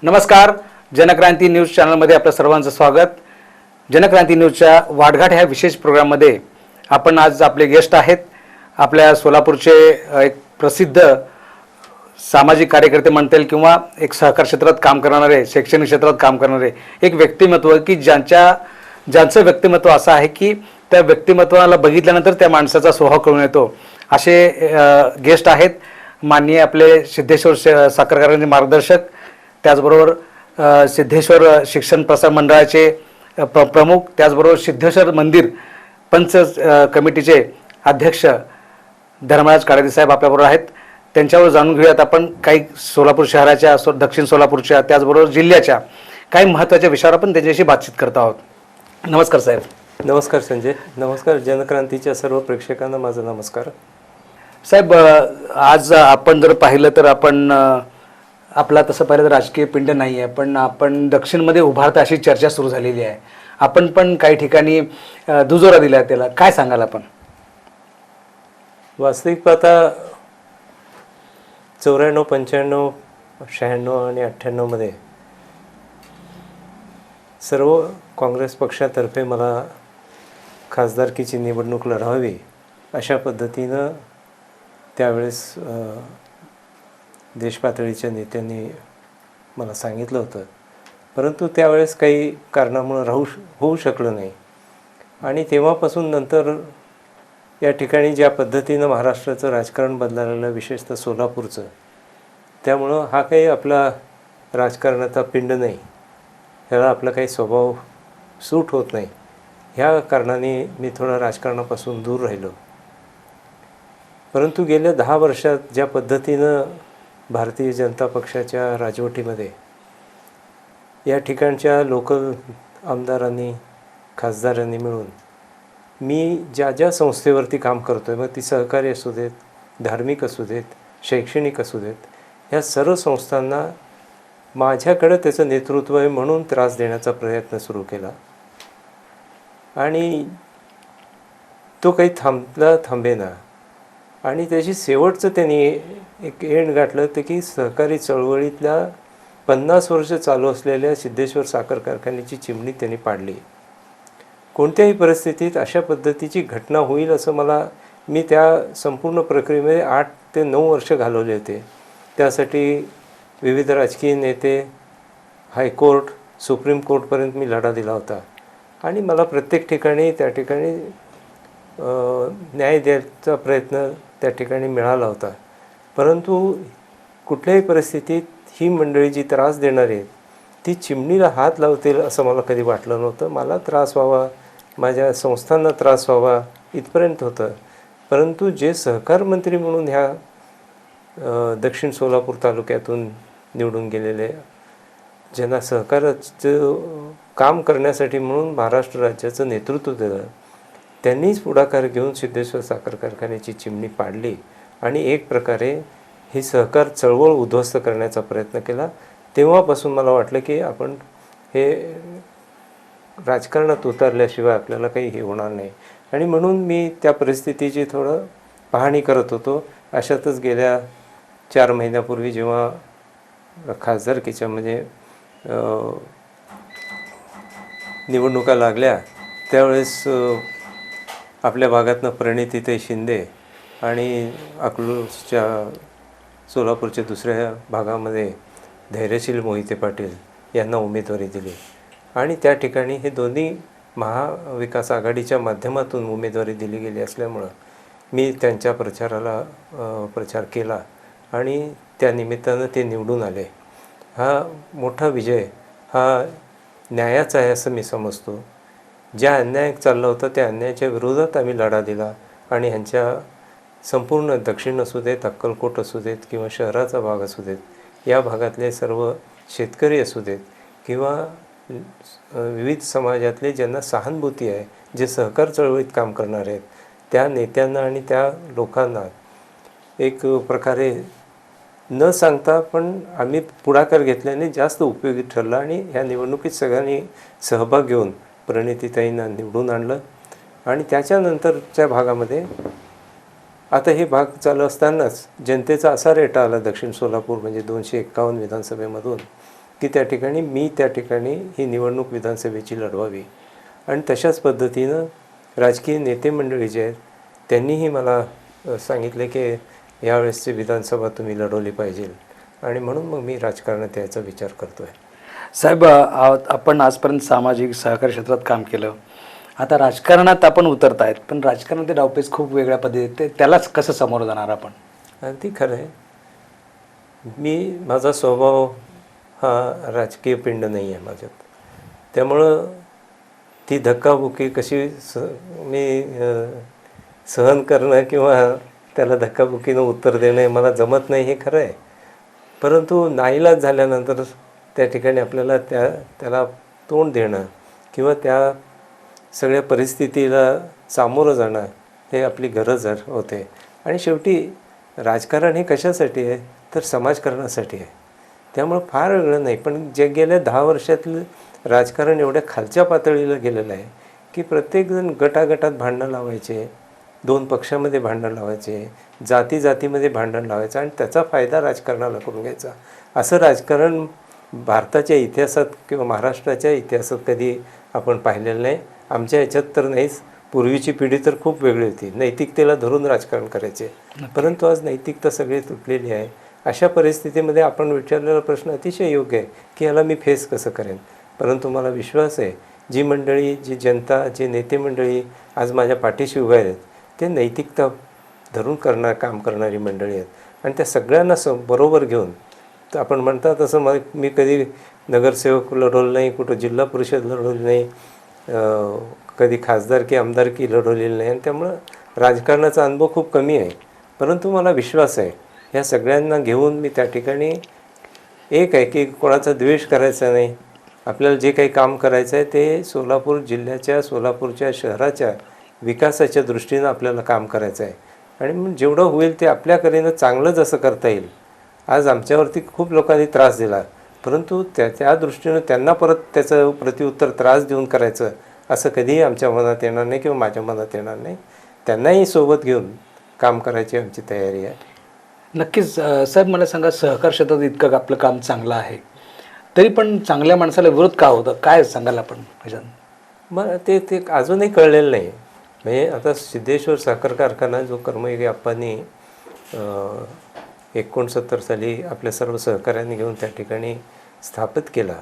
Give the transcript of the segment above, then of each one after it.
नमस्कार. जनक्रांती न्यूज चॅनलमध्ये आपलं सर्वांचं स्वागत. जनक्रांती न्यूजच्या वाटघाट ह्या विशेष प्रोग्राममध्ये आपण आज आपले गेस्ट आहेत. आपल्या सोलापूरचे एक प्रसिद्ध सामाजिक कार्यकर्ते म्हणता येईल किंवा एक सहकार क्षेत्रात काम करणारे, शैक्षणिक क्षेत्रात काम करणारे एक व्यक्तिमत्व की ज्यांचं व्यक्तिमत्व असं आहे की त्या व्यक्तिमत्वाला बघितल्यानंतर त्या माणसाचा स्वभाव कळून येतो. असे गेस्ट आहेत माननीय आपले सिद्धेश्वर साखर कारखान्याचे मार्गदर्शक, त्याचबरोबर सिद्धेश्वर शिक्षण प्रसार मंडळाचे प्रमुख, त्याचबरोबर सिद्धेश्वर मंदिर पंच कमिटीचे अध्यक्ष धर्मराज काळेदे साहेब आपल्याबरोबर आहेत. त्यांच्यावर जाणून घेऊयात आपण काही सोलापूर शहराच्या, दक्षिण सोलापूरच्या, त्याचबरोबर जिल्ह्याच्या काही महत्त्वाच्या विषयावर आपण त्यांच्याशी बातचीत करत आहोत. नमस्कार साहेब. नमस्कार संजय. नमस्कार जनक्रांतीच्या सर्व प्रेक्षकांना माझा नमस्कार. साहेब, आज आपण जर पाहिलं तर आपण आपला तसं पाहिलं तर राजकीय पिंड नाही आहे, पण आपण दक्षिणमध्ये उभारता अशी चर्चा सुरू झालेली आहे. आपण पण काही ठिकाणी दुजोरा दिला त्याला, काय सांगाल आपण? वास्तविक पाहता 94, 95, 96 आणि 98मध्ये सर्व काँग्रेस पक्षातर्फे मला खासदारकीची निवडणूक लढवावी अशा पद्धतीनं त्यावेळेस देशपातळीच्या नेत्यांनी मला सांगितलं होतं. परंतु त्यावेळेस काही कारणामुळं होऊ शकलं नाही. आणि तेव्हापासून नंतर या ठिकाणी ज्या पद्धतीनं महाराष्ट्राचं राजकारण बदलायला, विशेषतः सोलापूरचं, त्यामुळं हा काही आपला राजकारणाचा पिंड नाही, ह्याला आपला काही स्वभाव सूट होत नाही. ह्या कारणाने मी थोडा राजकारणापासून दूर राहिलो. परंतु गेल्या 10 वर्षात ज्या पद्धतीनं भारतीय जनता पक्षाच्या राजवटीमध्ये या ठिकाणच्या लोकल आमदारांनी, खासदारांनी मिळून मी ज्या ज्या संस्थेवरती काम करतो आहे, मग ती सहकारी असू देत, धार्मिक असू देत, शैक्षणिक असू देत, ह्या सर्व संस्थांना माझ्याकडे त्याचं नेतृत्व आहे म्हणून त्रास देण्याचा प्रयत्न सुरू केला. आणि तो काही थांबेना. आणि त्याची शेवटचं त्यांनी एक एंड गाठलं ते की सहकारी चळवळीतल्या 50 वर्ष चालू असलेल्या सिद्धेश्वर साखर कारखान्याची चिमणी त्यांनी पाडली. कोणत्याही परिस्थितीत अशा पद्धतीची घटना होईल असं मी त्या संपूर्ण प्रक्रियेमध्ये 8 ते 9 वर्ष घालवले होते. त्यासाठी विविध राजकीय नेते, हायकोर्ट, सुप्रीम कोर्टपर्यंत मी लढा दिला होता. आणि मला प्रत्येक ठिकाणी त्या ठिकाणी न्याय द्यायचा प्रयत्न त्या ठिकाणी मिळाला होता. परंतु कुठल्याही परिस्थितीत ही मंडळी जी त्रास देणारी आहेत ती चिमणीला हात लावतील असं मला कधी वाटलं नव्हतं. मला त्रास व्हावा, माझ्या संस्थांना त्रास व्हावा इथपर्यंत होतं. परंतु जे सहकार मंत्री म्हणून ह्या दक्षिण सोलापूर तालुक्यातून निवडून गेलेले, ज्यांना सहकाराचं काम करण्यासाठी म्हणून महाराष्ट्र राज्याचं नेतृत्व दिलं, त्यांनीच पुढाकार घेऊन सिद्धेश्वर साखर कारखान्याची चिमणी पाडली आणि एक प्रकारे ही सहकार चळवळ उद्ध्वस्त करण्याचा प्रयत्न केला. तेव्हापासून मला वाटलं की आपण हे राजकारणात उतरल्याशिवाय आपल्याला काही हे होणार नाही. आणि म्हणून मी त्या परिस्थितीची थोडं पाहणी करत होतो. अशातच गेल्या 4 महिन्यापूर्वी जेव्हा खासदारकीच्या म्हणजे निवडणुका लागल्या, त्यावेळेस आपल्या भागातनं प्रणितीताई शिंदे आणि अकलूजच्या सोलापूरच्या दुसऱ्या भागामध्ये धैर्यशील मोहिते पाटील यांना उमेदवारी दिली. आणि त्या ठिकाणी हे दोन्ही महाविकास आघाडीच्या माध्यमातून उमेदवारी दिली गेली असल्यामुळं मी त्यांच्या प्रचार केला आणि त्या निमित्तानं ते निवडून आले. हा मोठा विजय हा न्यायाचा आहे असं मी समजतो. ज्या अन्याय चालला होता त्या अन्यायाच्या विरोधात आम्ही लढा दिला आणि ह्यांच्या संपूर्ण दक्षिण असू देत, अक्कलकोट असू देत किंवा शहराचा भाग असू देत, या भागातले सर्व शेतकरी असू देत किंवा विविध समाजातले ज्यांना सहानुभूती आहे, जे सहकार चळवळीत काम करणारे आहेत, त्या नेत्यांना आणि त्या लोकांना एक प्रकारे न सांगता पण आम्ही पुढाकार घेतल्याने जास्त उपयोगी ठरला. आणि ह्या निवडणुकीत सगळ्यांनी सहभाग घेऊन प्रणितीताईंना निवडून आणलं. आणि त्याच्यानंतरच्या भागामध्ये आता हे भाग चालू असतानाच जनतेचा असा रेटा आला दक्षिण सोलापूर म्हणजे 251 विधानसभेमधून की त्या ठिकाणी मी त्या ठिकाणी ही निवडणूक विधानसभेची लढवावी. आणि तशाच पद्धतीनं राजकीय नेते मंडळी जे आहेत त्यांनीही मला सांगितले की यावेळेसची विधानसभा तुम्ही लढवली पाहिजे, आणि म्हणून मग मी राजकारणात यायचा विचार करतो आहे. साहेब, आपण आजपर्यंत सामाजिक सहकारी क्षेत्रात काम केलं, आता राजकारणात आपण उतरत आहेत, पण राजकारणात डावपेच खूप वेगळ्या पद्धती, त्यालाच कसं सामोरं जाणार आपण? अगदी खरं आहे. माझा स्वभाव हा राजकीय पिंड नाही आहे माझ्यात, त्यामुळं ती धक्काबुक्की कशी मी सहन करणं किंवा त्याला धक्काबुक्कीनं उत्तर देणं हे मला जमत नाही, हे खरं आहे. परंतु नाईलाज झाल्यानंतर त्या ठिकाणी आपल्याला त्याला तोंड देणं किंवा त्या सगळ्या परिस्थितीला सामोरं जाणं हे आपली गरज होते. आणि शेवटी राजकारण हे कशासाठी आहे तर समाजकारणासाठी आहे. त्यामुळं फार वेगळं नाही, पण जे गेल्या 10 वर्षातलं राजकारण एवढ्या खालच्या पातळीला गेलेलं आहे की प्रत्येकजण गटागटात भांडणं लावायचे, 2 पक्षामध्ये भांडण लावायचे, जातीमध्ये भांडण लावायचं आणि त्याचा फायदा राजकारणाला करून घ्यायचा. असं राजकारण भारताच्या इतिहासात किंवा महाराष्ट्राच्या इतिहासात कधी आपण पाहिलेलं नाही. आमच्या ह्याच्यात तर नाहीच. पूर्वीची पिढी तर खूप वेगळी होती, नैतिकतेला धरून राजकारण करायचे. परंतु आज नैतिकता सगळी तुटलेली आहे. अशा परिस्थितीमध्ये आपण विचारलेला प्रश्न अतिशय योग्य आहे की याला मी फेस कसं करेन. परंतु मला विश्वास आहे जी मंडळी, जी जनता, जी नेते मंडळी आज माझ्या पाठीशी उभे आहेत ते नैतिकता धरून काम करणारी मंडळी आहेत. आणि त्या सगळ्यांना बरोबर घेऊन तर आपण म्हणता तसं मी कधी नगरसेवक लढवलं नाही, कुठं जिल्हा परिषद लढवली नाही, कधी खासदारकी आमदारकी लढवलेली नाही, आणि त्यामुळं राजकारणाचा अनुभव खूप कमी आहे. परंतु मला विश्वास आहे ह्या सगळ्यांना घेऊन मी त्या ठिकाणी एक आहे की कोणाचा द्वेष करायचा नाही. आपल्याला जे काही काम करायचं आहे ते सोलापूर जिल्ह्याच्या, सोलापूरच्या शहराच्या विकासाच्या दृष्टीनं आपल्याला काम करायचं आहे. आणि मग जेवढं होईल ते आपल्याकडे चांगलं जसं करता येईल. आज आमच्यावरती खूप लोकांनी त्रास दिला, परंतु त्या दृष्टीनं त्यांना परत त्याचं प्रत्युत्तर त्रास देऊन करायचं असं कधीही आमच्या मनात येणार नाही किंवा माझ्या मनात येणार नाही. त्यांनाही सोबत घेऊन काम करायची आमची तयारी आहे. नक्कीच. साहेब, मला सांगा, सहकार क्षेत्रात इतकं आपलं काम चांगलं आहे तरी पण चांगल्या माणसाला विरोध का होतं, काय सांगाल आपण ह्याच्यात? मग ते अजूनही कळलेलं नाही. म्हणजे आता सिद्धेश्वर साखर कारखाना जो कर्मयोगी आप्पांनी 69 साली आपल्या सर्व सहकाऱ्यांनी घेऊन त्या ठिकाणी स्थापित केला,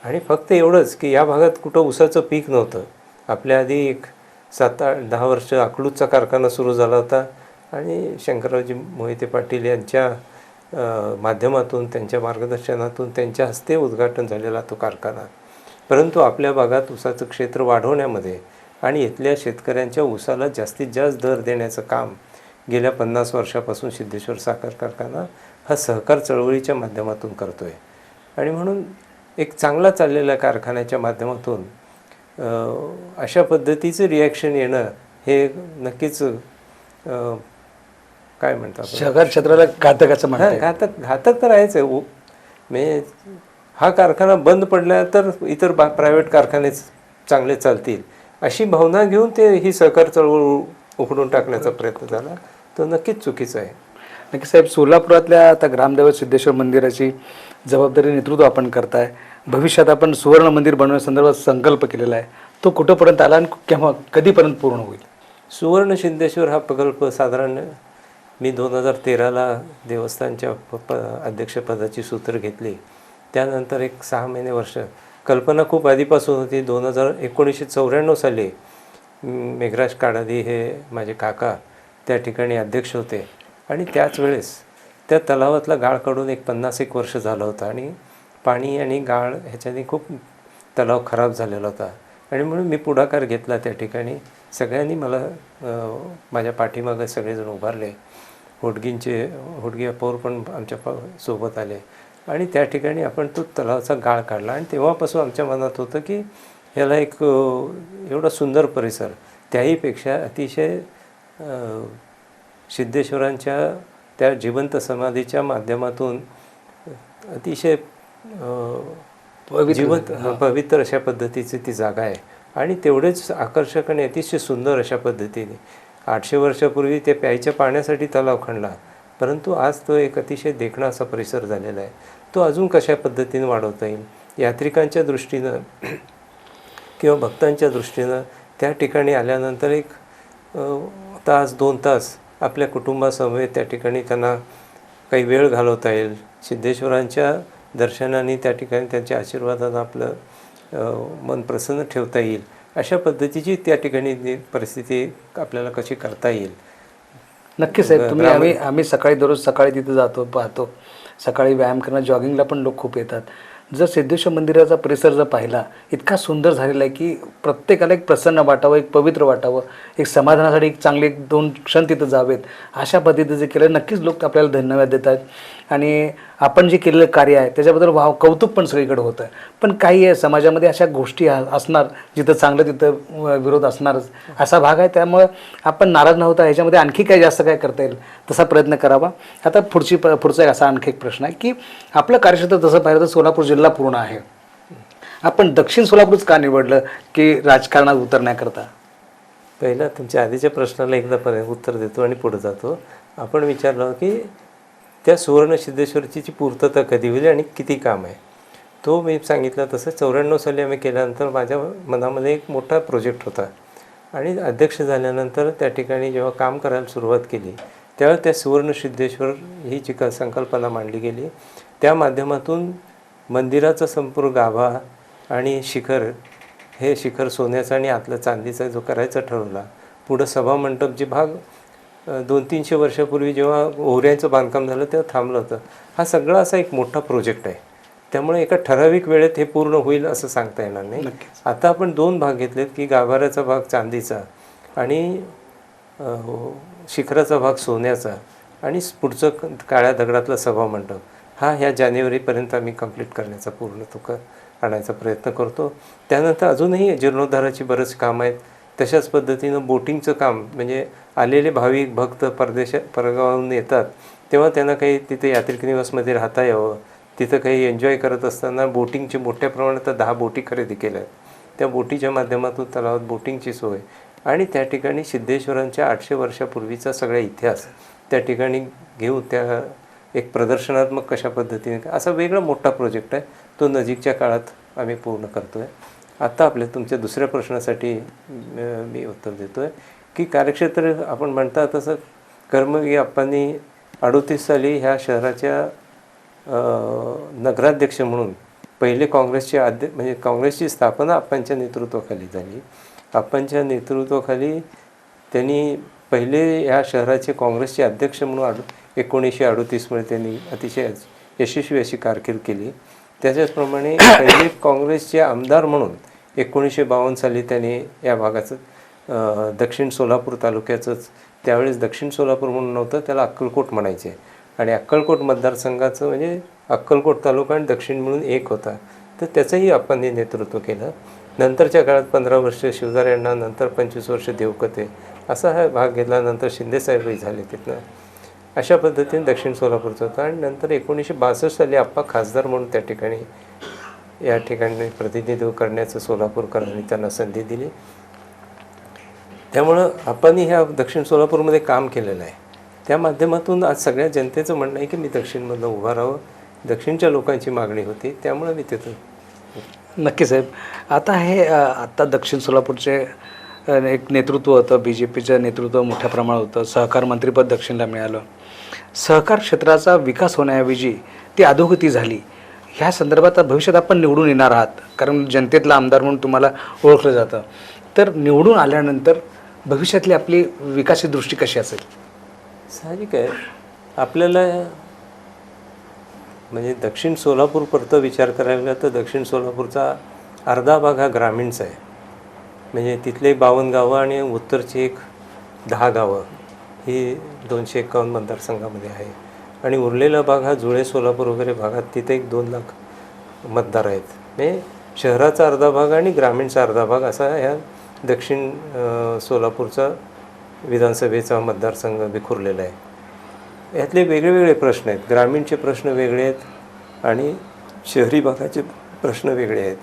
आणि फक्त एवढंच की या भागात कुठं ऊसाचं पीक नव्हतं. आपल्या आधी एक 7-10 वर्ष अकलूजचा कारखाना सुरू झाला होता, आणि शंकररावजी मोहिते पाटील यांच्या माध्यमातून, त्यांच्या मार्गदर्शनातून, त्यांच्या हस्ते उद्घाटन झालेला तो कारखाना. परंतु आपल्या भागात ऊसाचं क्षेत्र वाढवण्यामध्ये आणि इथल्या शेतकऱ्यांच्या ऊसाला जास्तीत जास्त दर देण्याचं काम गेल्या 50 वर्षापासून सिद्धेश्वर साखर कारखाना हा सहकार चळवळीच्या माध्यमातून करतो आहे. आणि म्हणून एक चांगला चाललेल्या कारखान्याच्या माध्यमातून अशा पद्धतीचं रिॲक्शन येणं हे नक्कीच काय म्हणतात, सहकार क्षेत्राला घातकाचं म्हणतात. घातक तर आहेच आहे. म्हणजे हा कारखाना बंद पडला तर इतर प्रायव्हेट कारखाने चांगले चालतील अशी भावना घेऊन ही सहकार चळवळ उखडून टाकण्याचा प्रयत्न झाला, तो नक्कीच चुकीचा आहे. नक्की साहेब, सोलापुरातल्या आता ग्रामदैवत सिद्धेश्वर मंदिराची जबाबदारी नेतृत्व आपण करताय. भविष्यात आपण सुवर्ण मंदिर बनवण्यासंदर्भात संकल्प केलेला आहे, तो कुठंपर्यंत आला आणि केव्हा, कधीपर्यंत पूर्ण होईल? सुवर्ण सिद्धेश्वर हा प्रकल्प साधारण मी 2013ला देवस्थानच्या अध्यक्षपदाची सूत्र घेतली. त्यानंतर एक 6 महिने वर्ष, कल्पना खूप आधीपासून होती. 1994 साली मेघराज काडादी हे माझे काका त्या ठिकाणी अध्यक्ष होते, आणि त्याच वेळेस त्या तलावातला गाळ काढून 50-1 वर्ष झालं होतं, आणि पाणी आणि गाळ ह्याच्याने खूप तलाव खराब झालेला होता. आणि म्हणून मी पुढाकार घेतला. त्या ठिकाणी सगळ्यांनी मला माझ्या पाठीमागं सगळेजण उभारले. होडगी पौर पण आमच्या सोबत आले, आणि त्या ठिकाणी आपण तो तलावाचा गाळ काढला. आणि तेव्हापासून आमच्या मनात होतं की ह्याला एक एवढा सुंदर परिसर, त्याहीपेक्षा अतिशय सिद्धेश्वरांच्या त्या जिवंत समाधीच्या माध्यमातून अतिशय पवित्र अशा पद्धतीची ती जागा आहे, आणि तेवढेच आकर्षक आणि अतिशय सुंदर अशा पद्धतीने. 800 वर्षापूर्वी ते प्यायच्या पाण्यासाठी तलाव खणला, परंतु आज तो एक अतिशय देखणा असा परिसर झालेला आहे. तो अजून कशा पद्धतीने वाढवता येईल यात्रिकांच्या दृष्टीनं किंवा भक्तांच्या दृष्टीनं त्या ठिकाणी आल्यानंतर एक तास 2 तास आपल्या कुटुंबासमवेत त्या ठिकाणी त्यांना काही वेळ घालवता येईल. सिद्धेश्वरांच्या दर्शनाने त्या ठिकाणी त्यांच्या आशीर्वादानं आपलं मन प्रसन्न ठेवता येईल अशा पद्धतीची त्या ठिकाणी परिस्थिती आपल्याला कशी करता येईल. नक्कीच साहेब, तुम्ही आम्ही सकाळी दररोज सकाळी तिथे जातो, पाहतो. सकाळी व्यायाम करणं, जॉगिंगला पण लोक खूप येतात. जर सिद्धेश्वर मंदिराचा परिसर जर पाहिला, इतका सुंदर झालेला आहे की प्रत्येकाला एक प्रसन्न वाटावं, एक पवित्र वाटावं, एक समाधानासाठी एक चांगले 2 क्षण तिथं जावेत, अशा पद्धतीचं जे केलं नक्कीच लोक आपल्याला धन्यवाद देत आहेत. आणि आपण जे केलेलं कार्य आहे त्याच्याबद्दल कौतुक पण सगळीकडे होतं. पण काही आहे समाजामध्ये अशा गोष्टी असणार, जिथं चांगलं तिथं विरोध असणारच, असा भाग आहे. त्यामुळं आपण नाराज न होता ह्याच्यामध्ये आणखी काही जास्त काय करता येईल तसा प्रयत्न करावा. आता पुढचा एक असा आणखी एक प्रश्न आहे की आपलं कार्यक्षेत्र तसं पाहिलं तर सोलापूर जिल्हा पूर्ण आहे. आपण दक्षिण सोलापूरच का निवडलं की राजकारणात उतरण्याकरता? पहिला तुमच्या आधीच्या प्रश्नाला एकदा उत्तर देतो आणि पुढे जातो. आपण विचारलं की त्या सुवर्ण सिद्धेश्वरची पूर्तता कधी होईल आणि किती काम आहे. तो मी सांगितलं तसं 94 साली आम्ही केल्यानंतर माझ्या मनामध्ये एक मोठा प्रोजेक्ट होता आणि अध्यक्ष झाल्यानंतर त्या ठिकाणी जेव्हा काम करायला सुरुवात केली तेव्हा त्या सुवर्ण सिद्धेश्वर ही जी संकल्पना मांडली गेली, त्या माध्यमातून मंदिराचा संपूर्ण गाभा आणि शिखर, हे शिखर सोन्याचं आणि आतलं चांदीचा जो करायचा ठरवला. पुढं सभामंडप जे भाग 200-300 वर्षापूर्वी जेव्हा ओहऱ्यांचं बांधकाम झालं तेव्हा थांबलं होतं. हा सगळा असा एक मोठा प्रोजेक्ट आहे. त्यामुळे एका ठराविक वेळेत हे पूर्ण होईल असं सांगता येणार नाही. आता आपण 2 भाग घेतलेत की गाभाऱ्याचा भाग चांदीचा आणि शिखराचा भाग सोन्याचा आणि पुढचं काळ्या दगडातला सभामंडप. ह्या जानेवारीपर्यंत आम्ही कंप्लीट करण्याचा पूर्ण आणायचा प्रयत्न करतो. त्यानंतर अजूनही जीर्णोद्धाराची बरेच कामं आहेत. तशाच पद्धतीनं बोटिंगचं काम, म्हणजे आलेले भाविक भक्त परगावाहून येतात तेव्हा त्यांना काही तिथे यात्रिक निवासमध्ये राहता यावं, तिथं काही एन्जॉय करत असताना बोटिंगची मोठ्या प्रमाणात 10 बोटी खरेदी केल्या आहेत. त्या बोटीच्या माध्यमातून तलावात बोटिंगची सोय आणि त्या ठिकाणी सिद्धेश्वरांच्या 800 वर्षापूर्वीचा सगळा इतिहास त्या ठिकाणी घेऊन त्या एक प्रदर्शनात्मक कशा पद्धतीने असा वेगळा मोठा प्रोजेक्ट आहे. तो नजीकच्या काळात आम्ही पूर्ण करतो आहे. आता तुमच्या दुसऱ्या प्रश्नासाठी मी उत्तर देतो आहे की कार्यक्षेत्र आपण म्हणता तसं कर्मवीर आप्पांनी 38 साली ह्या शहराच्या नगराध्यक्ष म्हणून पहिले काँग्रेसचे म्हणजे काँग्रेसची स्थापना आप्पांच्या नेतृत्वाखाली झाली. आप्पांच्या नेतृत्वाखाली त्यांनी पहिले ह्या शहराचे काँग्रेसचे अध्यक्ष म्हणून 1938मध्ये त्यांनी अतिशय यशस्वी अशी कारकीर्द केली. त्याच्याचप्रमाणे पहिले काँग्रेसचे आमदार म्हणून 1952 साली त्यांनी या भागाचं दक्षिण सोलापूर तालुक्याचंच, त्यावेळेस दक्षिण सोलापूर म्हणून नव्हतं, त्याला अक्कलकोट म्हणायचे आणि अक्कलकोट मतदारसंघाचं म्हणजे अक्कलकोट तालुका आणि दक्षिण मिळून एक होता. तर त्याचंही आपण नेतृत्व केलं. नंतरच्या काळात 15 वर्ष शिवदार यांना, नंतर 25 वर्ष देवकते असा हा भाग घेतल्यानंतर शिंदेसाहेबही झाले तिथनं. अशा पद्धतीने दक्षिण सोलापूरचं होतं आणि नंतर 1962 साली आप्पा खासदार म्हणून त्या ठिकाणी या ठिकाणी प्रतिनिधित्व करण्याचं सोलापूरकरांनी त्यांना संधी दिली. त्यामुळं आपण ह्या दक्षिण सोलापूरमध्ये काम केलेलं आहे. त्या माध्यमातून आज सगळ्या जनतेचं म्हणणं आहे की मी दक्षिणमधलं उभा राहावं. दक्षिणच्या लोकांची मागणी होती, त्यामुळे मी तिथं. नक्की साहेब. आता दक्षिण सोलापूरचे एक नेतृत्व होतं, BJPचं नेतृत्व मोठ्या प्रमाणात होतं. सहकार मंत्रीपद दक्षिणला मिळालं. सहकार क्षेत्राचा विकास होण्याऐवजी ती अधोगती झाली. ह्या संदर्भात भविष्यात आपण निवडून येणार आहात, कारण जनतेतला आमदार म्हणून तुम्हाला ओळखलं जातं. तर निवडून आल्यानंतर भविष्यातली आपली विकासाची दृष्टी कशी असेल? साहजिक आहे, आपल्याला म्हणजे दक्षिण सोलापूर परत विचार करायला गेला तर दक्षिण सोलापूरचा अर्धा भाग हा ग्रामीणचा आहे. म्हणजे तिथले 52 गावं आणि उत्तरची एक 10 गावं ही 251 मतदारसंघामध्ये आहे आणि उरलेला भाग हा जुळे सोलापूर वगैरे भागात तिथे एक 2 लाख मतदार आहेत. म्हणजे शहराचा अर्धा भाग आणि ग्रामीणचा अर्धा भाग असा ह्या दक्षिण सोलापूरचा विधानसभेचा मतदारसंघ विखुरलेला आहे. यातले वेगळे प्रश्न आहेत. ग्रामीणचे प्रश्न वेगळे आहेत आणि शहरी भागाचे प्रश्न वेगळे आहेत.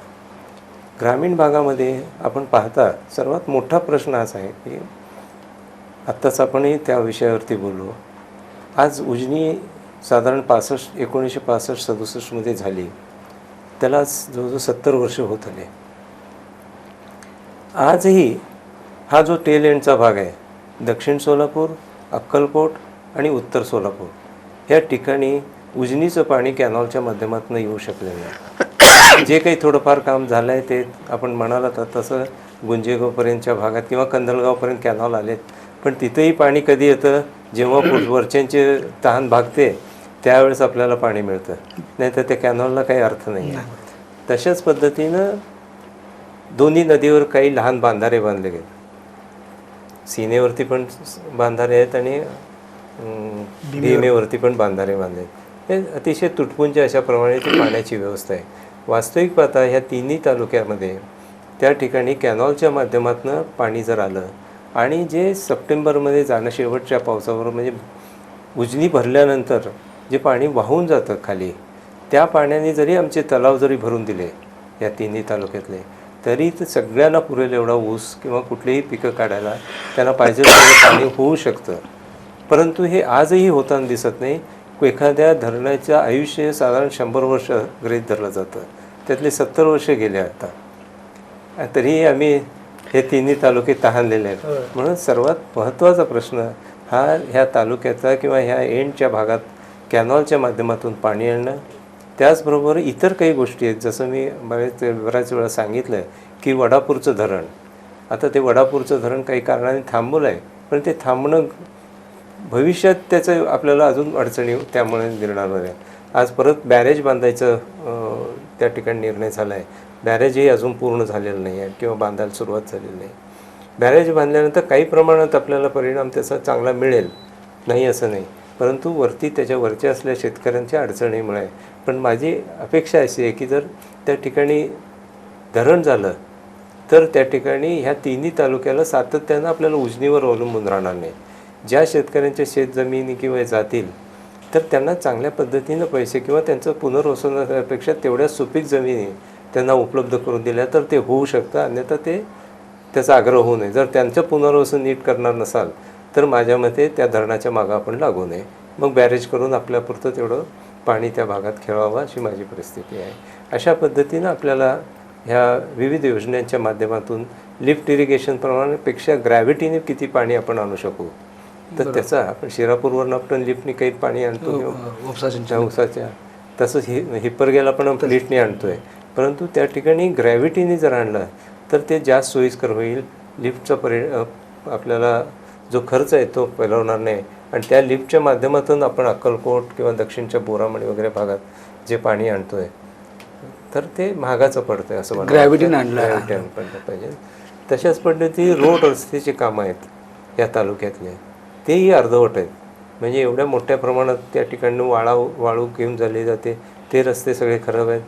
ग्रामीण भागामध्ये आपण पाहता सर्वात मोठा प्रश्न असा आहे की आत्ताच आपणही त्या विषयावरती बोललो. आज उजनी साधारण 1965-67 झाली. त्याला जवळजवळ 70 वर्ष होत आले. आजही हा जो टेल एंडचा भाग आहे, दक्षिण सोलापूर, अक्कलकोट आणि उत्तर सोलापूर ह्या ठिकाणी उजनीचं पाणी कॅनॉलच्या माध्यमातून येऊ शकलेलं नाही. जे काही थोडंफार काम झालं आहे ते आपण म्हणालात तसं गुंजेगावपर्यंतच्या भागात किंवा कंदलगावपर्यंत कॅनॉल आलेत, पण तिथंही पाणी कधी येतं जेव्हा वरच्यांचे तहान भागते त्यावेळेस आपल्याला पाणी मिळतं, नाही तर त्या कॅनॉलला काही अर्थ नाही आहे. तशाच पद्धतीनं दोन्ही नदीवर काही लहान बांधारे बांधले गेले. सीनेवरती पण बांधारे आहेत आणि भीमेवरती पण बांधारे बांधले. हे अतिशय तुटपुंज अशाप्रमाणे ती पाण्याची व्यवस्था आहे. वास्तविक पाहता ह्या तिन्ही तालुक्यामध्ये त्या ठिकाणी कॅनॉलच्या माध्यमातून पाणी जर आलं आणि जे सप्टेंबरमध्ये जाणं शेवटच्या पावसावर म्हणजे उजनी भरल्यानंतर जे पाणी वाहून जातं खाली, त्या पाण्याने जरी आमचे तलाव जरी भरून दिले या तिन्ही तालुक्यातले, तरी सगळ्यांना पुरेल एवढा ऊस किंवा कुठलीही पिकं काढायला त्यांना पाहिजे तेवढं पाणी होऊ शकतं. परंतु हे आजही होताना दिसत नाही. एखाद्या धरणाचं आयुष्य साधारण 100 वर्ष गृहीत धरलं जातं, त्यातले 70 वर्ष गेले आता, तरीही आम्ही हे तिन्ही तालुके तहानलेले आहेत. म्हणून सर्वात महत्त्वाचा प्रश्न हा ह्या तालुक्याचा किंवा ह्या एंडच्या भागात कॅनॉलच्या माध्यमातून पाणी आणणं. त्याचबरोबर इतर काही गोष्टी आहेत, जसं मी बऱ्याच वेळा सांगितलं की वडापूरचं धरण, आता ते वडापूरचं धरण काही कारणाने थांबवलं आहे, पण ते थांबणं भविष्यात त्याचं आपल्याला अजून अडचणी त्यामुळे निर्माण होणार. आज परत बॅरेज बांधायचं त्या ठिकाणी निर्णय झाला आहे. बॅरेजही अजून पूर्ण झालेलं नाही आहे किंवा बांधायला सुरुवात झालेली नाही. बॅरेज बांधल्यानंतर काही प्रमाणात आपल्याला परिणाम त्याचा चांगला मिळेल, नाही असं नाही, परंतु वरती त्याच्या वरच्या असलेल्या शेतकऱ्यांच्या अडचणीमुळे. पण माझी अपेक्षा अशी आहे की जर त्या ठिकाणी धरण झालं तर त्या ठिकाणी ह्या तिन्ही तालुक्याला सातत्यानं आपल्याला उजनीवर अवलंबून राहणार नाही. ज्या शेतकऱ्यांच्या शेतजमिनी किंवा जातील तर त्यांना चांगल्या पद्धतीनं पैसे किंवा त्यांचं पुनर्वसनापेक्षा तेवढ्या सुपीक जमिनी त्यांना उपलब्ध करून दिल्या तर ते होऊ शकतं, अन्यथा ते त्याचा आग्रह होऊ नये. जर त्यांचं पुनर्वसन नीट करणार नसाल तर माझ्या मते त्या धरणाच्या मागं आपण लागू नये, मग बॅरेज करून आपल्यापुरतं तेवढं पाणी त्या भागात खेळावं अशी माझी परिस्थिती आहे. अशा पद्धतीनं आपल्याला ह्या विविध योजनांच्या माध्यमातून लिफ्ट इरिगेशनप्रमाणेपेक्षा ग्रॅव्हिटीने किती पाणी आपण आणू शकू, तर त्याचा आपण शिरापूरवरून आपण लिफ्टने काही पाणी आणतो ऊसाच्या, तसंच हिप्परगेला पण आपण लिफ्टने आणतो आहे, परंतु त्या ठिकाणी ग्रॅव्हिटीने जर आणलं तर ते जास्त सोयीस्कर होईल. लिफ्टचा आपल्याला जो खर्च आहे तो पेलवणार नाही आणि त्या लिफ्टच्या माध्यमातून आपण अक्कलकोट किंवा दक्षिणच्या बोरामणी वगैरे भागात जे पाणी आणतो आहे तर ते महागाचं पडतं आहे असं मला ग्रॅव्हिटीने आणलं पाहिजे. तशाच पद्धती रोड रस्त्याची कामं आहेत या तालुक्यातले, तेही अर्धवट आहेत. म्हणजे एवढ्या मोठ्या प्रमाणात त्या ठिकाणी वाळू घेऊन झाली जाते, ते रस्ते सगळे खराब आहेत.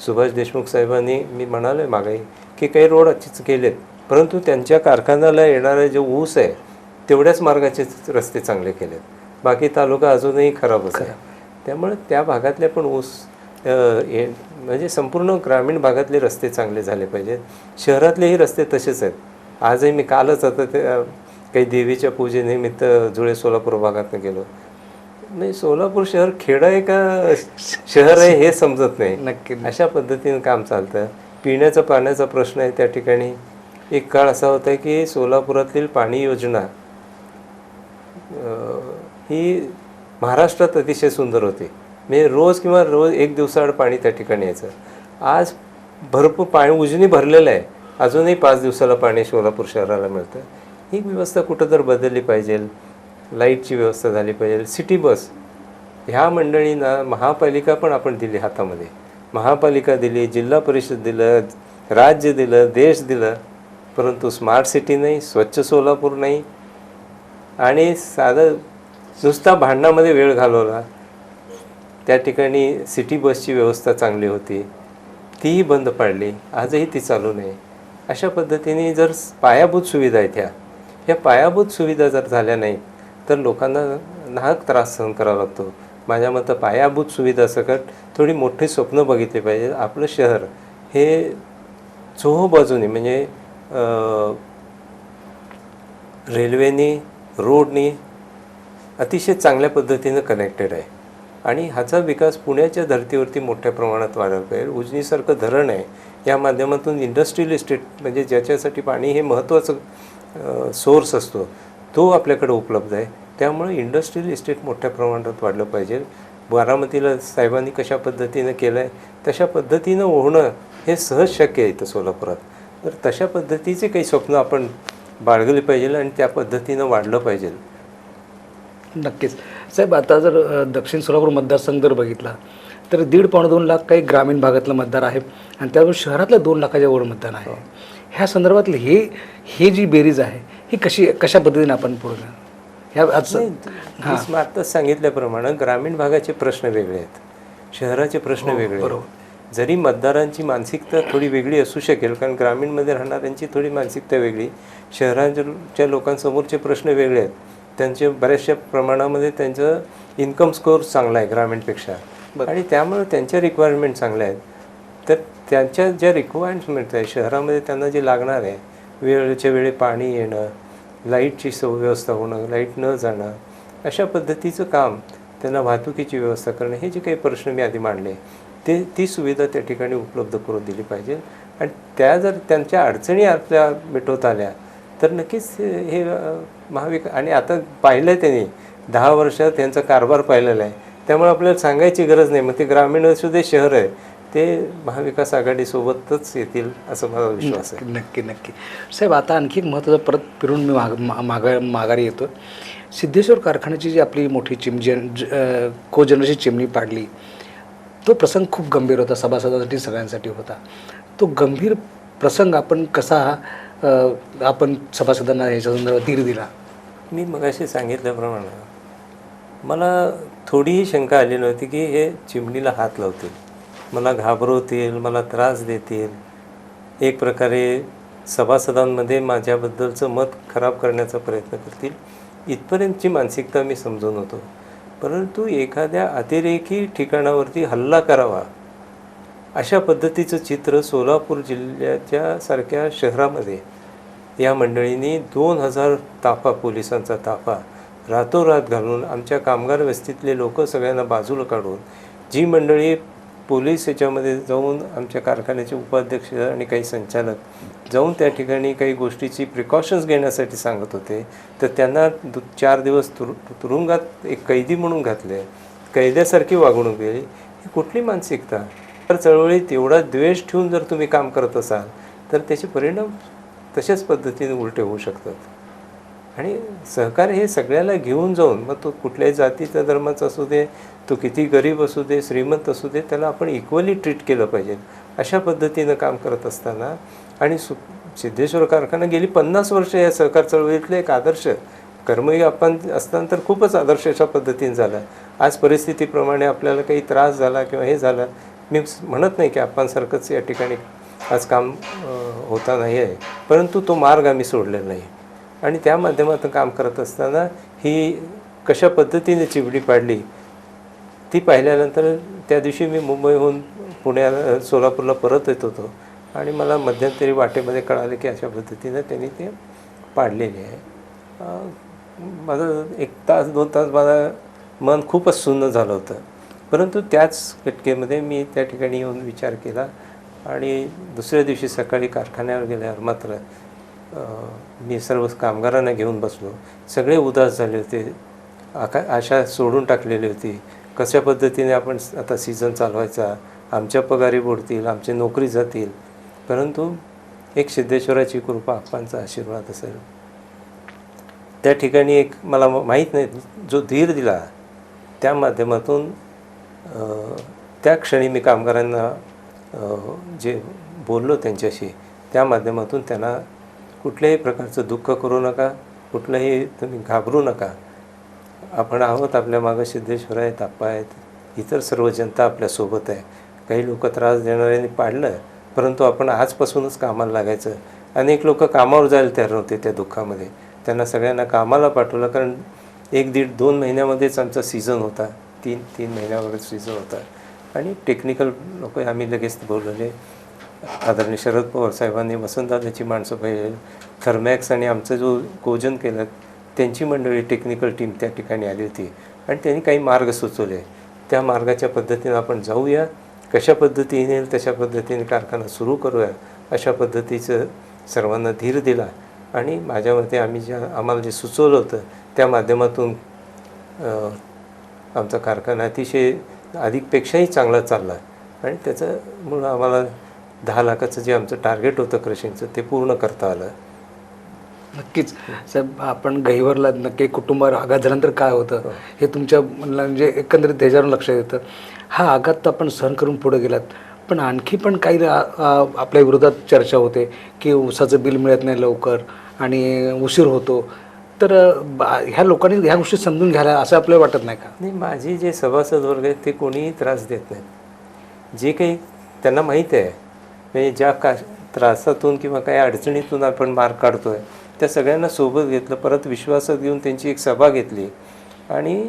सुभाष देशमुख साहेबांनी मी म्हणालो आहे मागे की काही रोड अशीच केलेत, परंतु त्यांच्या कारखान्याला येणारे जे ऊस आहे तेवढ्याच मार्गाचे रस्ते चांगले केलेत, बाकी तालुका अजूनही खराबच आहे. त्यामुळे त्या भागातले पण ऊस म्हणजे संपूर्ण ग्रामीण भागातले रस्ते चांगले झाले पाहिजेत. शहरातलेही रस्ते तसेच आहेत. आजही मी कालच आता ते काही देवीच्या पूजेनिमित्त जुळे सोलापूर भागातनं गेलो. नाही, सोलापूर शहर खेडं आहे का शहर आहे हे समजत नाही. नक्की अशा पद्धतीनं काम चालतं. पिण्याचा पाण्याचा प्रश्न आहे त्या ठिकाणी. एक काळ असा होता की सोलापुरातील पाणी योजना ही महाराष्ट्रात अतिशय सुंदर होती. म्हणजे रोज एक दिवसाआड पाणी त्या ठिकाणी यायचं. आज भरपूर पाणी उजनी भरलेलं आहे, अजूनही 5 दिवसाला पाणी सोलापूर शहराला मिळतं. ही व्यवस्था कुठं तर बदलली पाहिजे. लाईटची व्यवस्था झाली पाहिजे. सिटी बस ह्या मंडळींना महापालिका पण आपण दिली हातामध्ये. महापालिका दिली, जिल्हा परिषद दिलं, राज्य दिलं, देश दिलं, परंतु स्मार्ट सिटी नाही, स्वच्छ सोलापूर नाही आणि साधं नुसता भांडणामध्ये वेळ घालवला. त्या ठिकाणी सिटी बसची व्यवस्था चांगली होती, तीही बंद पाडली, आजही ती चालू नाही. अशा पद्धतीने जर पायाभूत सुविधा आहेत ह्या पायाभूत सुविधा जर झाल्या नाहीत तर लोकांना नाहक त्रास सहन करावा लागतो. माझ्या मतं पायाभूत सुविधासकट थोडी मोठी स्वप्न बघितली पाहिजे. आपलं शहर हे चोहोबाजूने म्हणजे रेल्वेनी, रोडनी अतिशय चांगल्या पद्धतीनं कनेक्टेड आहे आणि ह्याचा विकास पुण्याच्या धर्तीवरती मोठ्या प्रमाणात वाढायला पाहिजे. उजनीसारखं धरण आहे, या माध्यमातून इंडस्ट्रियल इस्टेट म्हणजे ज्याच्यासाठी पाणी हे महत्त्वाचं सोर्स असतो तो आपल्याकडे उपलब्ध आहे. त्यामुळे इंडस्ट्रियल इस्टेट मोठ्या प्रमाणात वाढलं पाहिजे. बारामतीला साहेबांनी कशा पद्धतीनं केलं आहे तशा पद्धतीनं होणं हे सहज शक्य आहे इथं सोलापुरात. तर तशा पद्धतीचे काही स्वप्न आपण बाळगली पाहिजे आणि त्या पद्धतीनं वाढलं पाहिजे. नक्कीच साहेब, आता जर दक्षिण सोलापूर मतदारसंघ जर बघितला तर 1.5-2 लाख काही ग्रामीण भागातलं मतदार आहे आणि त्यावर शहरातलं 2 लाखाच्या वर मतदान आहे. ह्या संदर्भातलं हे जी बेरीज आहे ही कशा पद्धतीने आपण पूर्ण ह्या मी आत्ताच सांगितल्याप्रमाणे ग्रामीण भागाचे प्रश्न वेगळे आहेत, शहराचे प्रश्न वेगळे आहेत. जरी मतदारांची मानसिकता थोडी वेगळी असू शकेल, कारण ग्रामीणमध्ये राहणाऱ्यांची थोडी मानसिकता वेगळी, शहरांच्या लोकांसमोरचे प्रश्न वेगळे आहेत. त्यांचे बऱ्याचशा प्रमाणामध्ये त्यांचं इन्कम स्कोअर चांगला आहे ग्रामीणपेक्षा आणि त्यामुळे त्यांच्या रिक्वायरमेंट चांगल्या आहेत. तर त्यांच्या ज्या रिक्वायरमेंट आहे शहरामध्ये त्यांना जे लागणार आहे, वेळेच्या वेळी पाणी येणं, लाईटची व्यवस्था होणं, लाईट न जाणं, अशा पद्धतीचं काम, त्यांना वाहतुकीची व्यवस्था करणं, हे जे काही प्रश्न मी आधी मांडले ती सुविधा त्या ठिकाणी उपलब्ध करून दिली पाहिजे. आणि त्या जर त्यांच्या अडचणी आपल्या मिटवता आल्या तर नक्कीच हे आणि आता पाहिलं आहे त्यांनी 10 वर्षात त्यांचा कारभार पाहिलेला आहे. त्यामुळे आपल्याला सांगायची गरज नाही. मग ते ग्रामीण असू दे शहर आहे ते महाविकास आघाडीसोबतच येतील असं माझा विश्वास आहे. नक्की साहेब, आता आणखी एक महत्त्वाचं परत फिरून मी माघारी येतो. सिद्धेश्वर कारखान्याची जी आपली मोठी कोजनरेची चिमणी पाडली, तो प्रसंग खूप गंभीर होता, सभासदांसाठी सगळ्यांसाठी होता. तो गंभीर प्रसंग आपण कसा आपण सभासदांना याच्या संदर्भात धीर दिला? मी मगाशी सांगितल्याप्रमाणे मला थोडीही शंका आली नव्हती की हे चिमणीला हात लावतील, मला घाबरवतील, मला त्रास देतील, एक प्रकारे सभासदांमध्ये माझ्याबद्दलचं मत खराब करण्याचा प्रयत्न करतील, इथपर्यंतची मानसिकता मी समजून होतो. परंतु एखाद्या अतिरेकी ठिकाणावरती हल्ला करावा अशा पद्धतीचं चित्र सोलापूर जिल्ह्याच्या सारख्या शहरामध्ये या मंडळींनी 2000 ताफा पोलिसांचा ताफा रातोरात घालून, आमच्या कामगार वस्तीतले लोक सगळ्यांना बाजूला काढून, जी मंडळी पोलीस याच्यामध्ये जाऊन आमच्या कारखान्याचे उपाध्यक्ष आणि काही संचालक जाऊन त्या ठिकाणी काही गोष्टीची प्रिकॉशन्स घेण्यासाठी सांगत होते, तर त्यांना 4 दिवस तुरुंगात एक कैदी म्हणून घातले, कैद्यासारखी वागणूक दिली. ही कुठली मानसिकता? तर चळवळीत एवढा द्वेष ठेवून जर तुम्ही काम करत असाल तर त्याचे परिणाम तशाच पद्धतीने उलटे होऊ शकतात. आणि सहकार्य हे सगळ्याला घेऊन जाऊन, मग तो कुठल्याही जातीचा धर्माचा असू दे, तो किती गरीब असू दे, श्रीमंत असू दे, त्याला आपण इक्वली ट्रीट केलं पाहिजे. अशा पद्धतीनं काम करत असताना आणि सिद्धेश्वर कारखाना गेली 50 वर्ष या सहकार चळवळीतले एक आदर्श कर्मयोग आपण असताना तर खूपच आदर्श अशा पद्धतीने झाला. आज परिस्थितीप्रमाणे आपल्याला काही त्रास झाला किंवा हे झालं, मी म्हणत नाही की आपणसारखंच या ठिकाणी आज काम होता नाही आहे, परंतु तो मार्ग आम्ही सोडलेला नाही. आणि त्या माध्यमातून काम करत असताना ही कशा पद्धतीने चिमणी पाडली ती पाहिल्यानंतर त्या दिवशी मी मुंबईहून पुण्याला सोलापूरला परत येत होतो आणि मला मध्यंतरी वाटेमध्ये कळाले की अशा पद्धतीनं त्यांनी ते पाडलेले आहे. माझं 1 तास 2 तास माझं मन खूपच सुन्न झालं होतं. परंतु त्याच घटकेमध्ये मी त्या ठिकाणी येऊन विचार केला आणि दुसऱ्या दिवशी सकाळी कारखान्यावर गेल्यावर मात्र मी सर्व कामगारांना घेऊन बसलो. सगळे उदास झाले होते, आशा सोडून टाकलेली होती. कशा पद्धतीने आपण आता सीझन चालवायचा, आमच्या पगारी बुडतील, आमची नोकरी जातील. परंतु एक सिद्धेश्वराची कृपा, आप्पांचा आशीर्वाद असेल. त्या ठिकाणी एक मला माहीत नाही जो धीर दिला, त्या माध्यमातून त्या क्षणी मी कामगारांना जे बोललो त्यांच्याशी, त्या माध्यमातून त्यांना कुठल्याही प्रकारचं दुःख करू नका, कुठलंही तुम्ही घाबरू नका, आपण आहोत, आपल्या मागं सिद्धेश्वर आहेत, आप्पा आहेत, इतर सर्व जनता आपल्यासोबत आहे. काही लोक त्रास देणाऱ्यांनी पाडलं, परंतु आपण आजपासूनच कामाला लागायचं. अनेक लोक कामावर जायला तयार नव्हते त्या दुःखामध्ये, त्यांना सगळ्यांना कामाला पाठवलं. कारण 1-1.5-2 महिन्यामध्येच आमचा सीझन होता, 3 महिन्यावर सीझन होता. आणि टेक्निकल लोक आम्ही लगेच बोलवले. आदरणीय शरद पवार साहेबांनी वसंतदादाची माणसं पाहिजे, थर्मॅक्स आणि आमचं जो कोजन केलं त्यांची मंडळी टेक्निकल टीम त्या ठिकाणी आली होती आणि त्यांनी काही मार्ग सुचवले. त्या मार्गाच्या पद्धतीनं आपण जाऊया, कशा पद्धतीने येईल तशा पद्धतीने कारखाना सुरू करूया, अशा पद्धतीचं सर्वांना धीर दिला. आणि माझ्या मते आम्हाला जे सुचवलं होतं त्या माध्यमातून आमचा कारखाना अतिशय अधिकपेक्षाही चांगला चालला आणि त्याच्यामुळं आम्हाला 10 लाखाचं जे आमचं टार्गेट होतं क्रशिंगचं ते पूर्ण करता आलं. नक्कीच साहेब, आपण गहिवरला नक्की कुटुंबावर आघात झाल्यानंतर काय होतं हे तुमच्या म्हणजे एकंदरीत त्याच्यावर लक्ष येतं. हा आघात तर आपण सहन करून पुढे गेलात, पण आणखी पण काही आपल्या विरोधात चर्चा होते की ऊसाचं बिल मिळत नाही लवकर आणि उशीर होतो. तर ह्या लोकांनी ह्या गोष्टी समजून घ्यायला असं आपल्याला वाटत नाही का? नाही, माझे जे सभासद वर्ग आहेत ते कोणीही त्रास देत नाहीत. जे काही त्यांना माहीत आहे म्हणजे ज्या त्रासातून किंवा काही अडचणीतून आपण मार्ग काढतो आहे त्या सगळ्यांना सोबत घेतलं, परत विश्वासात घेऊन त्यांची एक सभा घेतली आणि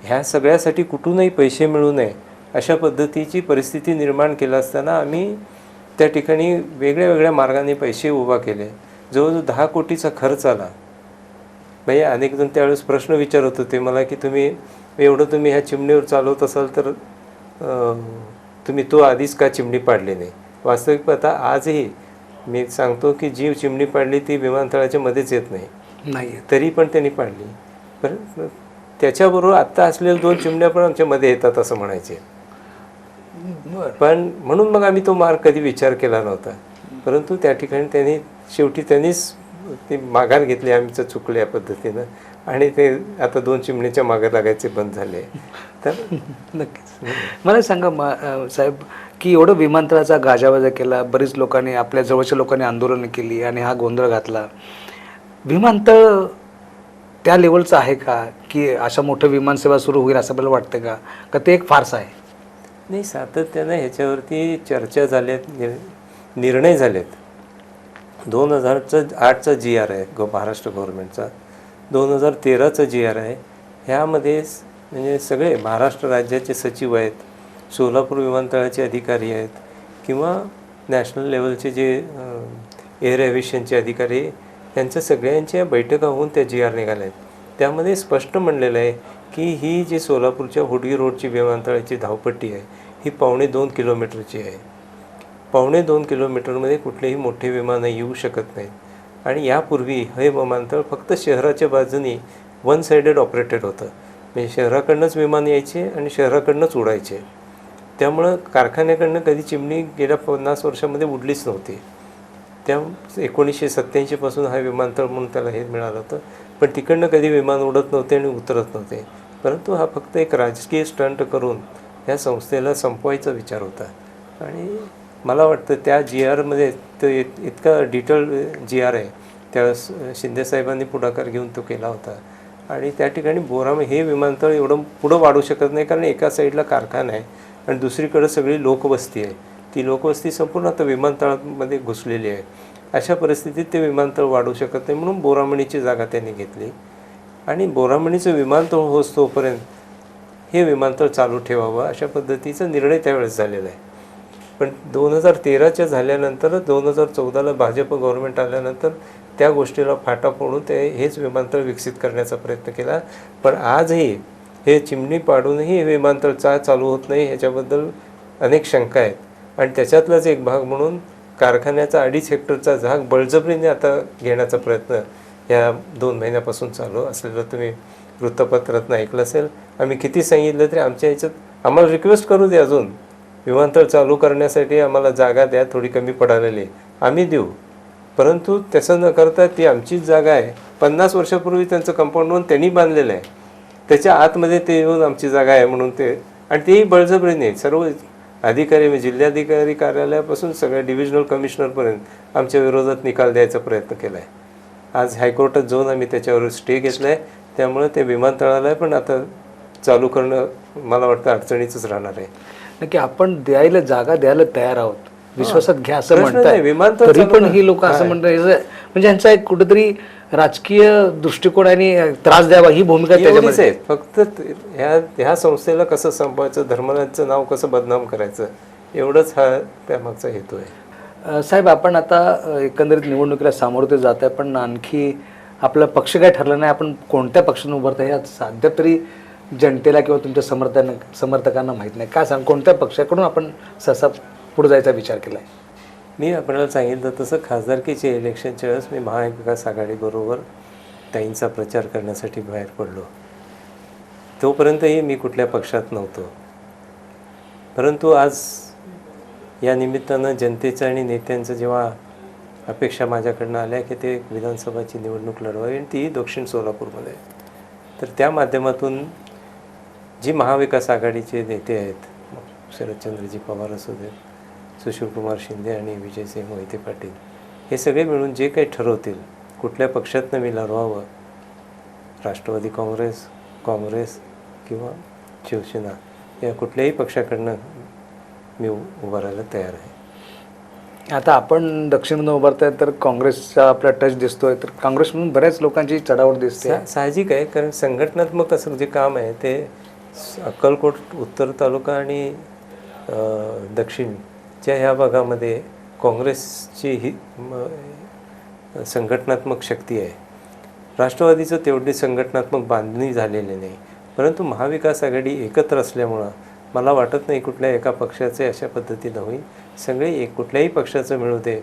ह्या सगळ्यासाठी कुठूनही पैसे मिळू नये अशा पद्धतीची परिस्थिती निर्माण केली असताना आम्ही त्या ठिकाणी वेगळ्या वेगळ्या मार्गाने पैसे उभा केले. जवळजवळ 10 कोटीचा खर्च आला. म्हणजे अनेकजण त्यावेळेस प्रश्न विचारत होते मला की तुम्ही ह्या चिमणीवर चालवत असाल तर तुम्ही तो आधीच का चिमणी पाडली नाही. वास्तविक पाहता आजही मी सांगतो की जी चिमणी पाडली ती विमानतळाच्या मध्येच येत नाही, तरी पण त्यांनी पाडली. पण त्याच्याबरोबर आत्ता असलेल्या 2 चिमण्या पण आमच्या मध्ये येतात असं म्हणायचे. पण म्हणून मग आम्ही तो मार्ग कधी विचार केला नव्हता. परंतु त्या ठिकाणी शेवटी त्यांनीच ती माघार घेतली आमचं चुकलं या पद्धतीनं आणि ते आता 2 चिमणीच्या मागे लागायचे बंद झाले. तर नक्कीच मला सांगा साहेब की एवढं विमानतळाचा गाजावाजा केला, बरीच लोकांनी आपल्या जवळच्या लोकांनी आंदोलनं केली आणि हा गोंधळ घातला. विमानतळ त्या लेवलचं आहे का की अशा मोठं विमानसेवा सुरू होईल असं आपल्याला वाटतं का ते एक फारसा आहे? नाही, सातत्यानं ह्याच्यावरती चर्चा झाल्यात, निर्णय झालेत. 2008चा GR आहे महाराष्ट्र गव्हर्नमेंटचा, 2013चा GR आहे. ह्यामध्ये म्हणजे सगळे महाराष्ट्र राज्याचे सचिव आहेत, सोलापूर विमानतळाचे अधिकारी आहेत किंवा नॅशनल लेवलचे जे एअर एव्हिएशनचे अधिकारी यांच्या सगळ्यांच्या बैठका होऊन त्या GR निघाल्या आहेत. त्यामध्ये स्पष्ट म्हणलेलं आहे की ही जी सोलापूरच्या हुडगी रोडची विमानतळाची धावपट्टी आहे ही 2.25 किलोमीटरची आहे. 2.25 किलोमीटरमध्ये कुठलेही मोठे विमानं येऊ शकत नाहीत आणि यापूर्वी हे विमानतळ फक्त शहराच्या बाजूनी 1 साइडेड ऑपरेटेड होतं. म्हणजे शहराकडनंच विमान यायचे आणि शहराकडनंच उडायचे. त्यामुळं कारखान्याकडनं कधी चिमणी गेल्या 50 वर्षामध्ये उडलीच नव्हती. त्या 1987 पासून हा विमानतळ म्हणून त्याला हे मिळालं होतं, पण तिकडनं कधी विमान उडत नव्हते आणि उतरत नव्हते. परंतु हा फक्त एक राजकीय स्टंट करून ह्या संस्थेला संपवायचा विचार होता. आणि मला वाटतं त्या GRमध्ये तो इतका डिटेल GR आहे, त्या शिंदेसाहेबांनी पुढाकार घेऊन तो केला होता. आणि त्या ठिकाणी हे विमानतळ एवढं पुढं वाढू शकत नाही कारण एका साईडला कारखाना आहे आणि दुसरीकडं सगळी लोकवस्ती आहे. ती लोकवस्ती संपूर्ण आता विमानतळामध्ये घुसलेली आहे. अशा परिस्थितीत ते विमानतळ वाढू शकत नाही म्हणून बोरामणीची जागा त्यांनी घेतली आणि बोरामणीचं विमानतळ होस तोपर्यंत हे विमानतळ चालू ठेवावं अशा पद्धतीचा निर्णय त्यावेळेस झालेला आहे. पण 2013च्या झाल्यानंतर 2014ला भाजप गव्हर्नमेंट आल्यानंतर त्या गोष्टीला फाटा फोडून हेच विमानतळ विकसित करण्याचा प्रयत्न केला. पण आजही हे चिमणी पाडूनही हे विमानतळ चालू होत नाही ह्याच्याबद्दल अनेक शंका आहेत. आणि त्याच्यातलाच एक भाग म्हणून कारखान्याचा 2.5 हेक्टरचा जाग बळजबरीने आता घेण्याचा प्रयत्न या 2 महिन्यापासून चालू असलेलं तुम्ही वृत्तपत्रातनं ऐकलं असेल. आम्ही किती सांगितलं तरी आमच्या ह्याच्यात आम्हाला रिक्वेस्ट करू दे, अजून विमानतळ चालू करण्यासाठी आम्हाला जागा द्या, थोडी कमी पडालेली आम्ही देऊ. परंतु तसं न करता ती आमचीच जागा आहे, 50 वर्षापूर्वी त्यांचं कंपाऊंड त्यांनी बांधलेलं आहे, त्याच्या आतमध्ये ते येऊन आमची जागा आहे म्हणून ते, आणि तेही बळजबरीने सर्व अधिकारी जिल्हाधिकारी कार्यालयापासून सगळ्या डिव्हिजनल कमिशनरपर्यंत आमच्या विरोधात निकाल द्यायचा प्रयत्न केला आहे. आज हायकोर्टात जाऊन आम्ही त्याच्यावर स्टे घेतला आहे. त्यामुळे ते विमानतळाला पण आता चालू करणं मला वाटतं अडचणीचंच राहणार आहे. नक्की आपण जागा द्यायला तयार आहोत, विश्वासात घ्या असं म्हणतात. विमानतळ तरी पण ही लोक असं म्हणतात म्हणजे यांचा एक कुठेतरी राजकीय दृष्टिकोनाने त्रास द्यावा ही भूमिका त्याच्यामध्ये आहे. फक्त ह्या संस्थेला कसं संपवायचं, धर्मराजचं नाव कसं बदनाम करायचं, एवढंच हा त्यामागचा हेतू आहे. साहेब आपण आता एकंदरीत निवडणुकीला सामोरं ते जात आहे, पण आणखी आपला पक्ष काय ठरला नाही, आपण कोणत्या पक्षाने उभारता हे सध्या तरी जनतेला किंवा तुमच्या समर्थकांना माहीत नाही? काय सांग, कोणत्या पक्षाकडून आपण सहसा पुढे जायचा विचार केला आहे? मी आपल्याला सांगितलं तसं खासदारकीचे इलेक्शनच्या वेळेस मी महाविकास आघाडीबरोबर ताईंचा प्रचार करण्यासाठी बाहेर पडलो. तोपर्यंतही मी कुठल्या पक्षात नव्हतो. परंतु आज या निमित्तानं जनतेचं आणि नेत्यांचं जेव्हा अपेक्षा माझ्याकडनं आल्या की ते विधानसभाची निवडणूक लढवावी आणि तीही दक्षिण सोलापूरमध्ये, तर त्या माध्यमातून जी महाविकास आघाडीचे नेते आहेत, शरदचंद्रजी पवार असू देत, सुशीलकुमार शिंदे आणि विजयसिंह मोहिते पाटील, हे सगळे मिळून जे काही ठरवतील कुठल्या पक्षातनं मी लढवावं, राष्ट्रवादी काँग्रेस किंवा शिवसेना, या कुठल्याही पक्षाकडनं मी उभं राहायला तयार आहे. आता आपण दक्षिणमधून उभारताय तर काँग्रेसचा आपला टच दिसतोय, तर काँग्रेसमधून बऱ्याच लोकांची चढावट दिसते. साहजिक आहे, कारण संघटनात्मक असं जे काम आहे ते अक्कलकोट उत्तर तालुका आणि दक्षिणच्या ह्या भागामध्ये काँग्रेसची ही संघटनात्मक शक्ती आहे. राष्ट्रवादीचं तेवढी संघटनात्मक बांधणी झालेली नाही. परंतु महाविकास आघाडी एकत्र असल्यामुळं मला वाटत नाही कुठल्या एका पक्षाचे अशा पद्धतीनं होईल. सगळे कुठल्याही पक्षाचं मिळू दे,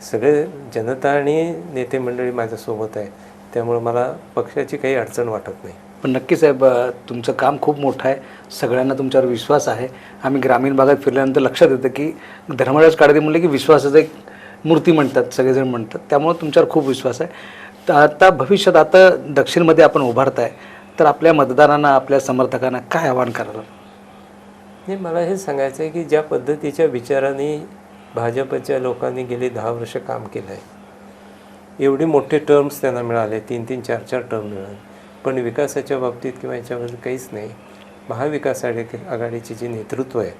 सगळे जनता आणि नेते मंडळी माझ्यासोबत आहे, त्यामुळे मला पक्षाची काही अडचण वाटत नाही. पण नक्कीच साहेब, तुमचं काम खूप मोठं आहे, सगळ्यांना तुमच्यावर विश्वास आहे. आम्ही ग्रामीण भागात फिरल्यानंतर लक्षात येतं की धर्मराज काळदे म्हणले की विश्वासाचं एक मूर्ती म्हणतात, सगळेजण म्हणतात, त्यामुळे तुमच्यावर खूप विश्वास आहे. तर आता भविष्यात आता दक्षिणमध्ये आपण उभारताय, तर आपल्या मतदारांना, आपल्या समर्थकांना काय आवाहन कराल? नाही, मला हे सांगायचं आहे की ज्या पद्धतीच्या विचारांनी भाजपच्या लोकांनी गेली 10 वर्ष काम केलं आहे, एवढे मोठे टर्म्स त्यांना मिळाले, 3-3, 4-4 टर्म मिळाले, पण विकासाच्या बाबतीत किंवा याच्याबद्दल काहीच नाही. महाविकास आघाडीचे जे नेतृत्व आहे,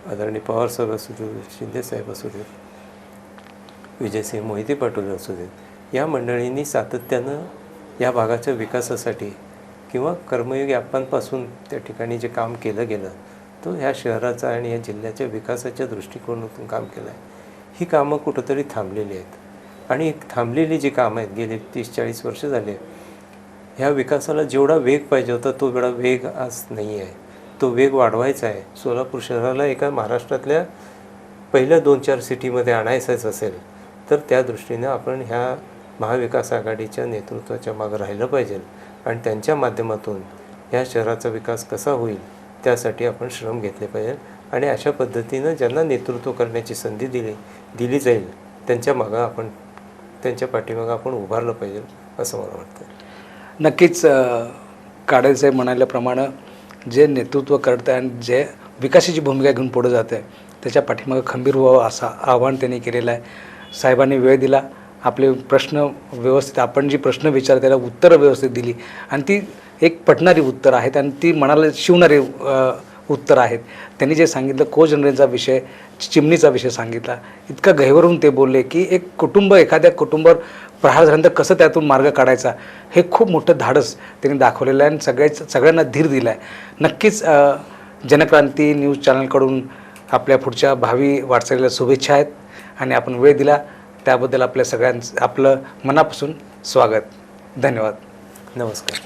आदरणीय पवारसाहेब असू देत, शिंदेसाहेब असू देत, विजयसिंह मोहिते पाटील असू देत, या मंडळींनी सातत्यानं या भागाच्या विकासासाठी किंवा कर्मयोगी आप्पांपासून त्या ठिकाणी जे काम केलं गेलं, तो ह्या शहराचा आणि या जिल्ह्याच्या विकासाच्या दृष्टिकोनातून काम केलं आहे. ही कामं कुठंतरी थांबलेली आहेत आणि थांबलेली जी कामं आहेत गेली 30-40 वर्ष झाले, ह्या विकासाला जेवढा वेग पाहिजे होता तो वेळा वेग आज नाही आहे. तो वेग वाढवायचा आहे. सोलापूर शहराला एका महाराष्ट्रातल्या पहिल्या 2-4 सिटीमध्ये आणायचंच असेल तर त्या दृष्टीनं आपण ह्या महाविकास आघाडीच्या नेतृत्वाच्या मागं राहिलं पाहिजे आणि त्यांच्या माध्यमातून ह्या शहराचा विकास कसा होईल त्यासाठी आपण श्रम घेतले पाहिजे आणि अशा पद्धतीनं ज्यांना नेतृत्व करण्याची संधी दिली जाईल त्यांच्या पाठीमागं आपण उभारलं पाहिजे असं मला वाटतं. नक्कीच काळेसाहेब म्हणाल्याप्रमाणे जे नेतृत्व करतं आणि जे विकासाची भूमिका घेऊन पुढे जातं आहे त्याच्या पाठीमागं खंबीर व्हावं असं आवाहन त्यांनी केलेलं आहे. साहेबांनी वेळ दिला, आपले प्रश्न व्यवस्थित, आपण जी प्रश्न विचारले त्याला उत्तरं व्यवस्थित दिली आणि ती एक पटणारी उत्तरं आहेत आणि ती मनाला शिवणारी उत्तरं आहेत. त्यांनी जे सांगितलं कोजनरेंचा विषय, चिमणीचा विषय सांगितला, इतका गहिवरून ते बोलले की एखाद्या कुटुंबावर प्रहार झाल्यानंतर कसं त्यातून मार्ग काढायचा, हे खूप मोठं धाडस त्यांनी दाखवलेलं आहे आणि सगळ्यांना धीर दिला आहे. नक्कीच जनक्रांती न्यूज चॅनलकडून आपल्या पुढच्या भावी वाटचालीला शुभेच्छा आहेत आणि आपण वेळ दिला त्याबद्दल आपल्या सगळ्यांचं आपलं मनापासून स्वागत. धन्यवाद. नमस्कार.